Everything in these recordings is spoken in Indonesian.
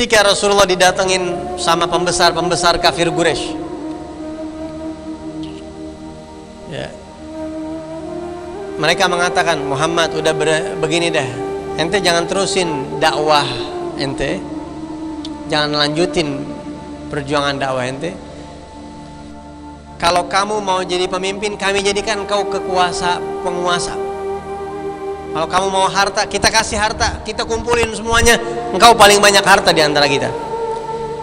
Ketika Rasulullah didatengin sama pembesar kafir Quraisy, ya, mereka mengatakan, Muhammad udah begini dah, ente jangan terusin dakwah ente, jangan lanjutin perjuangan dakwah ente. Kalau kamu mau jadi pemimpin, kami jadikan kau penguasa. Kalau kamu mau harta, kita kasih harta, kita kumpulin semuanya. Engkau paling banyak harta di antara kita.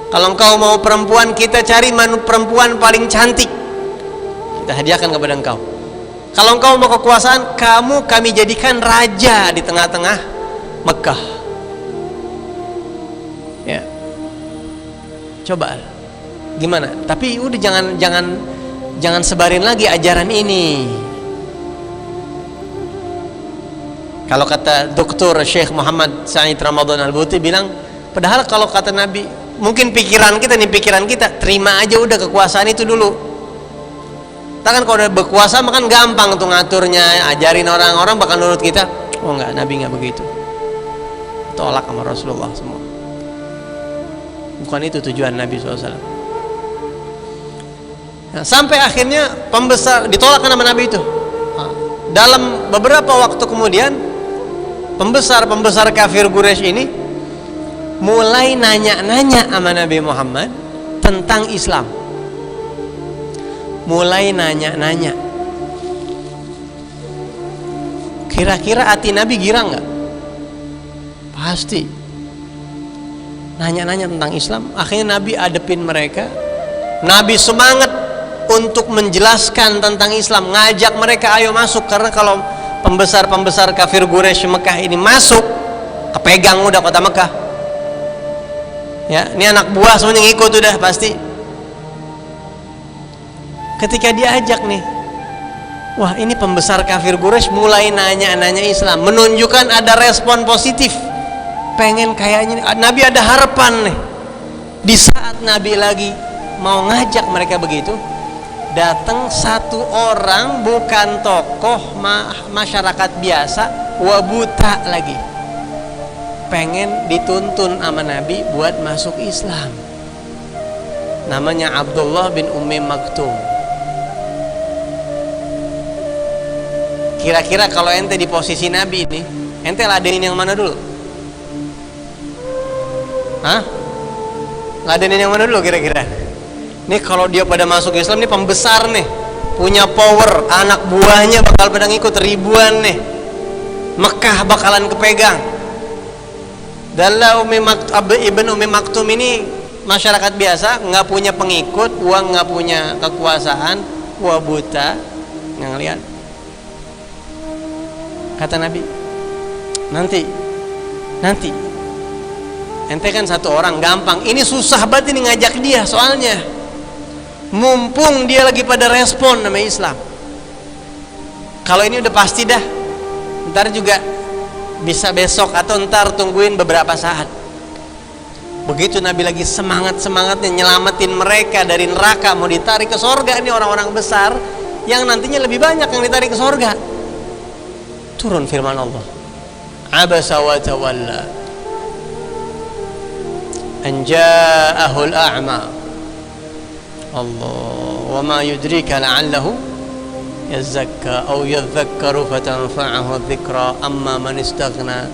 Kalau engkau mau perempuan, kita cari perempuan paling cantik, kita hadiahkan kepada engkau. Kalau engkau mau kekuasaan, kami jadikan raja di tengah-tengah Mekah. Ya, coba gimana? Tapi udah jangan sebarin lagi ajaran ini. Kalau kata Dr. Syekh Muhammad Said Ramadan Al-Buti bilang, padahal kalau kata Nabi, mungkin pikiran kita terima aja udah kekuasaan itu dulu. Kan kalau udah berkuasa makan gampang tuh ngaturnya, ajarin orang bakal nurut kita. Oh enggak, Nabi enggak begitu. Tolak sama Rasulullah semua. Bukan itu tujuan Nabi SAW. Nah, sampai akhirnya pembesar ditolak sama Nabi itu. Dalam beberapa waktu kemudian, pembesar kafir Quraisy ini mulai nanya-nanya sama Nabi Muhammad tentang Islam. Mulai nanya-nanya, kira-kira hati Nabi girang nggak? Pasti nanya-nanya tentang Islam. Akhirnya Nabi adepin mereka. Nabi semangat untuk menjelaskan tentang Islam, ngajak mereka ayo masuk. Karena kalau pembesar kafir Quraisy Mekah ini masuk, kepegang udah kota Mekah. Ya, ini anak buah semuanya ngikut udah pasti. Ketika diajak nih, wah ini pembesar kafir Quraisy mulai nanya-nanya Islam, menunjukkan ada respon positif, pengen kayaknya Nabi ada harapan nih. Di saat Nabi lagi mau ngajak mereka begitu, datang satu orang bukan tokoh masyarakat biasa, wabuta lagi, pengen dituntun sama Nabi buat masuk Islam. Namanya Abdullah bin Ummi Maktum. Kira-kira kalau ente di posisi Nabi ini, ente ladenin yang mana dulu? Hah? Ladenin yang mana dulu kira-kira? Nih kalau dia pada masuk Islam, nih pembesar nih, punya power, anak buahnya bakal pada ngikut ribuan nih, Mekah bakalan kepegang. Dalla Ibn Ummi Maktum ini masyarakat biasa, nggak punya pengikut, uang nggak punya kekuasaan, wabuta, nggak ngeliat. Kata Nabi, nanti ente kan satu orang gampang, ini susah banget ini ngajak dia, soalnya mumpung dia lagi pada respon nama Islam. Kalau ini udah pasti dah, ntar juga bisa besok atau ntar tungguin beberapa saat. Begitu Nabi lagi semangatnya nyelamatin mereka dari neraka, mau ditarik ke sorga. Ini orang-orang besar yang nantinya lebih banyak yang ditarik ke sorga. Turun firman Allah, abasa wa tawalla an ja'ahul a'ma. Allah, wa ma yudrika la'allahu yazakka aw yadhakkaru fatanfa'ahu dhikra amma man istaghna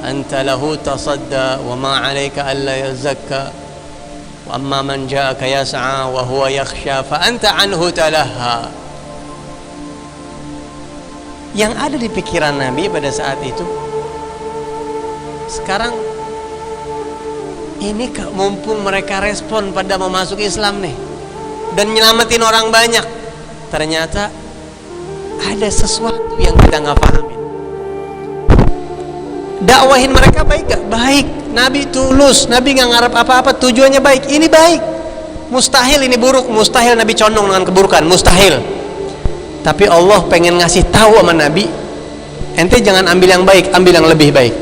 anta lahu tasadda wa ma 'alayka alla yazakka wa amma man ja'aka yas'a wa huwa yakhsha fa anta 'anhu talahha. Yang ada di pikiran Nabi pada saat itu, sekarang ini mumpung mereka respon pada mau masuk Islam nih dan nyelamatin orang banyak, ternyata ada sesuatu yang kita nggak pahamin. Dakwahin mereka baik gak? Baik. Nabi tulus, Nabi nggak ngarep apa-apa, tujuannya baik. Ini baik. Mustahil ini buruk, mustahil Nabi condong dengan keburukan, mustahil. Tapi Allah pengen ngasih tahu sama Nabi, ente jangan ambil yang baik, ambil yang lebih baik.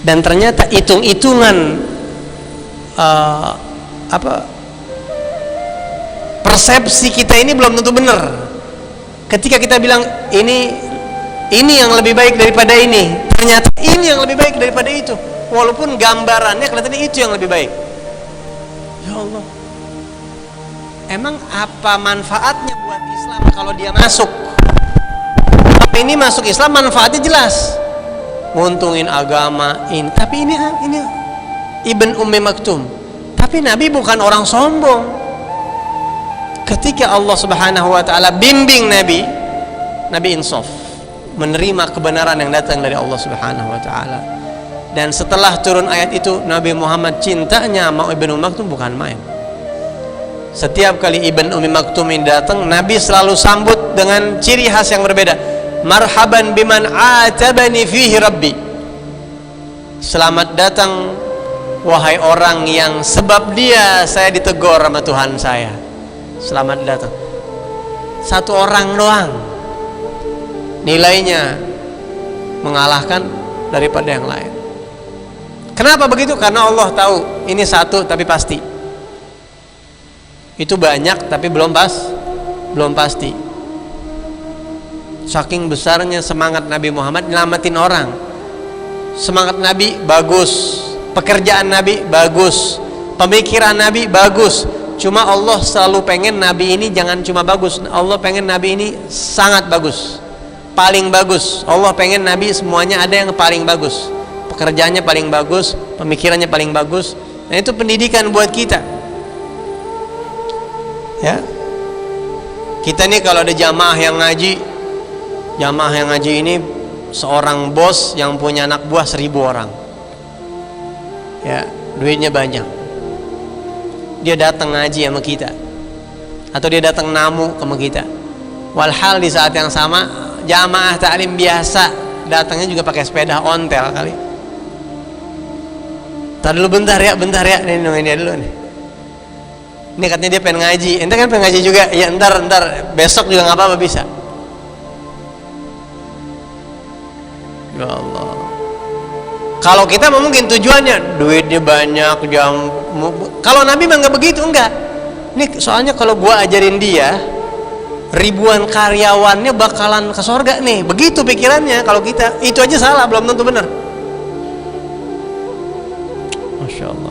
Dan ternyata hitung-hitungan persepsi kita ini belum tentu benar. Ketika kita bilang ini yang lebih baik daripada ini, ternyata ini yang lebih baik daripada itu. walaupun gambarannya kelihatannya itu yang lebih baik. Ya Allah, emang apa manfaatnya buat Islam kalau dia masuk? Ini masuk Islam manfaatnya jelas, nguntungin agama ini. Tapi ini Ibn Ummi Maktum. Tapi Nabi bukan orang sombong. Ketika Allah Subhanahu wa taala bimbing Nabi insaf, menerima kebenaran yang datang dari Allah Subhanahu wa taala. Dan setelah turun ayat itu, Nabi Muhammad cintanya sama Ibn Ummi Maktum bukan main. Setiap kali Ibn Ummi Maktum ini datang, Nabi selalu sambut dengan ciri khas yang berbeda. Marhaban biman atabani fihi rabbi. Selamat datang wahai orang yang sebab dia saya ditegur sama Tuhan saya. Selamat datang. Satu orang doang, nilainya mengalahkan daripada yang lain. Kenapa begitu? Karena Allah tahu ini satu tapi pasti. Itu banyak tapi belum pasti. Saking besarnya semangat Nabi Muhammad nyelamatin orang. Semangat Nabi bagus, pekerjaan Nabi bagus, pemikiran Nabi bagus. Cuma Allah selalu pengen Nabi ini jangan cuma bagus. Allah pengen Nabi ini sangat bagus, paling bagus. Allah pengen Nabi semuanya ada yang paling bagus. Pekerjaannya paling bagus, pemikirannya paling bagus. Nah itu pendidikan buat kita. Ya, kita nih kalau ada jamaah yang ngaji ini seorang bos yang punya anak buah 1000 orang. Ya, duitnya banyak. Dia datang ngaji sama kita, atau dia datang namu sama kita. Walhal di saat yang sama jamaah taklim biasa datangnya juga pakai sepeda ontel kali. Tar dulu bentar ya, nih nungguin dia dulu nih. Ini katanya dia pengen ngaji, ente kan pengen ngaji juga, ya ntar besok juga nggak apa-apa bisa. Ya Allah. Kalau kita mungkin tujuannya duitnya banyak, kalau Nabi mah nggak begitu, enggak. Ini soalnya kalau gua ajarin dia, ribuan karyawannya bakalan ke surga nih, begitu pikirannya. Kalau kita itu aja salah, belum tentu benar. Masya Allah.